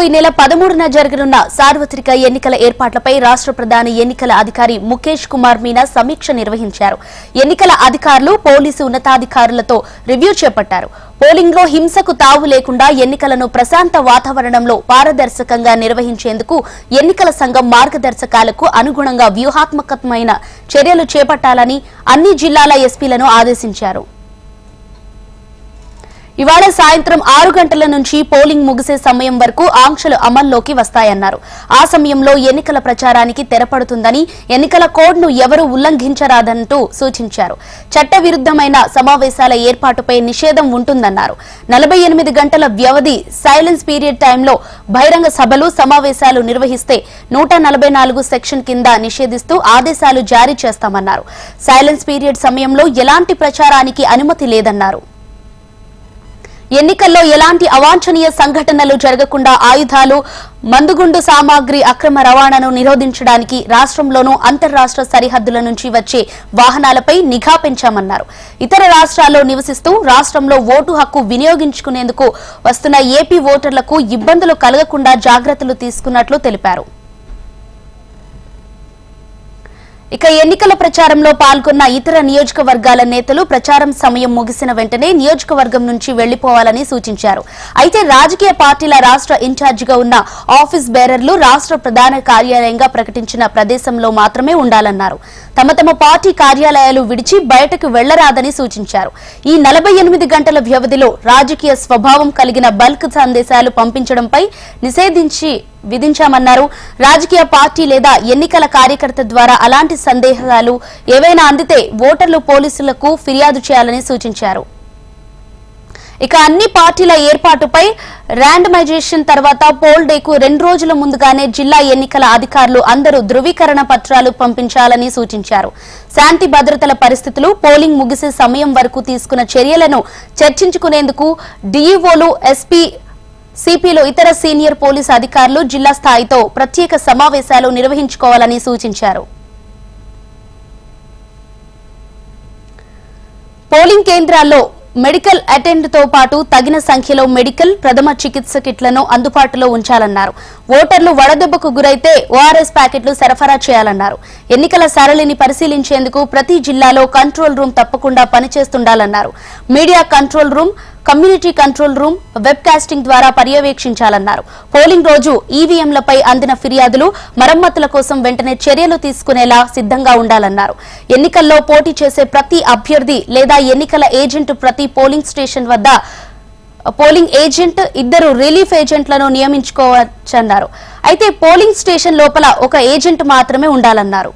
ఈ నెల 13న జరగనున్న సార్వత్రిక ఎన్నికల ఏర్పాట్లపై రాష్ట్ర ప్రధాన ఎన్నికల అధికారి ముఖేష్ కుమార్ మీనా సమీక్ష నిర్వహించారు. ఎన్నికల అధికారులు, పోలీసు ఉన్నతాధికారులతో రివ్యూ చేపట్టారు. పోలింగ్ లో హింసకు తావు లేకుండా ఎన్నికలను ప్రశాంత వాతావరణంలో పారదర్శకంగా నిర్వహించేందుకు ఎన్నికల సంఘం మార్గదర్శకాలకు అనుగుణంగా వ్యూహాత్మకమైన చర్యలు చేపట్టాలని అన్ని జిల్లాల ఎస్పీలను ఆదేశించారు. ఇవాళ సాయంత్రం 6 గంటల నుంచి పోలింగ్ ముగిసే సమయం వరకు ఆంక్షలు అమల్లోకి వస్తాయన్నారు. ఆ సమయంలో ఎన్నికల ప్రచారానికి తెరపడుతుందని, ఎన్నికల కోడ్ను ఎవరూ ఉల్లంఘించరాదంటూ సూచించారు. చట్టవిరుద్ధమైన సమావేశాల ఏర్పాటుపై నిషేధం ఉంటుందన్నారు. 48 గంటల వ్యవధి సైలెన్స్ పీరియడ్ టైంలో బహిరంగ సభలు, సమావేశాలు నిర్వహిస్తే 144 సెక్షన్ కింద నిషేధిస్తూ ఆదేశాలు జారీ చేస్తామన్నారు. సైలెన్స్ పీరియడ్ సమయంలో ఎలాంటి ప్రచారానికి అనుమతి లేదన్నారు. ఎన్నికల్లో ఎలాంటి అవాంఛనీయ సంఘటనలు జరగకుండా ఆయుధాలు, మందుగుండు సామాగ్రి అక్రమ రవాణాను నిరోధించడానికి రాష్ట్రంలోనూ అంతర్రాష్ట్ర సరిహద్దుల నుంచి వచ్చే వాహనాలపై నిఘా పెంచామన్నారు. ఇతర రాష్ట్రాల్లో నివసిస్తూ రాష్ట్రంలో ఓటు హక్కు వినియోగించుకునేందుకు వస్తున్న ఏపీ ఓటర్లకు ఇబ్బందులు కలగకుండా జాగ్రత్తలు తీసుకున్నట్లు తెలిపారు. ఇక ఎన్నికల ప్రచారంలో పాల్గొన్న ఇతర నియోజకవర్గాల నేతలు ప్రచారం సమయం ముగిసిన వెంటనే నియోజకవర్గం నుంచి వెళ్లిపోవాలని సూచించారు. అయితే రాజకీయ పార్టీల రాష్ట్ర ఇన్ఛార్జిగా ఉన్న ఆఫీస్ బేరర్లు రాష్ట్ర ప్రధాన కార్యాలయంగా ప్రకటించిన ప్రదేశంలో మాత్రమే ఉండాలన్నారు. తమ పార్టీ కార్యాలయాలు విడిచి బయటకు వెళ్లరాదని సూచించారు. ఈ 48 గంటల వ్యవధిలో రాజకీయ స్వభావం కలిగిన బల్క్ సందేశాలు పంపించడంపై విధించామన్నారు. రాజకీయ పార్టీ లేదా ఎన్నికల కార్యకర్త ద్వారా అలాంటి సందేహాలు ఏవైనా అందితే ఓటర్లు పోలీసులకు ఫిర్యాదు చేయాలని సూచించారు. ఇక అన్ని పార్టీల ఏర్పాటుపై ర్యాండమైజేషన్ తర్వాత పోల్ డేకు 2 రోజుల ముందుగానే జిల్లా ఎన్నికల అధికారులు అందరూ ధృవీకరణ పత్రాలు పంపించాలని సూచించారు. శాంతి భద్రతల పరిస్థితులు, పోలింగ్ ముగిసే సమయం వరకు తీసుకున్న చర్యలను చర్చించుకునేందుకు డీఈఓలు, ఎస్పీ, సిపిలు, ఇతర సీనియర్ పోలీసు అధికారులు జిల్లా స్థాయితో ప్రత్యేక సమావేశాలు నిర్వహించుకోవాలని సూచించారు. పోలింగ్ కేంద్రాల్లో మెడికల్ అటెండ్ తో పాటు తగిన సంఖ్యలో మెడికల్, ప్రథమ చికిత్స కిట్లను అందుబాటులో ఉంచాలన్నారు. ఓటర్లు వడదెబ్బకు గురైతే ఓఆర్ఎస్ ప్యాకెట్లు సరఫరా చేయాలన్నారు. ఎన్నికల సరళిని పరిశీలించేందుకు ప్రతి జిల్లాలో కంట్రోల్ రూమ్ తప్పకుండా పనిచేస్తుండాలన్నారు. Media control room, community control room, webcasting ద్వారా పర్యవేక్షించాలన్నారు. పోలింగ్ రోజు ఈవీఎంలపై అందిన ఫిర్యాదులు, మరమ్మతుల కోసం వెంటనే చర్యలు తీసుకునేలా సిద్ధంగా ఉండాలన్నారు. ఎన్నికల్లో పోటీ చేసే ప్రతి అభ్యర్థి లేదా ఎన్నికల ఏజెంట్ ప్రతి పోలింగ్ స్టేషన్ వద్ద పోలింగ్ ఏజెంట్, 2 రిలీఫ్ ఏజెంట్లను నియమించుకోవచ్చన్నారు. అయితే పోలింగ్ స్టేషన్ లోపల ఒక ఏజెంట్ మాత్రమే ఉండాలన్నారు.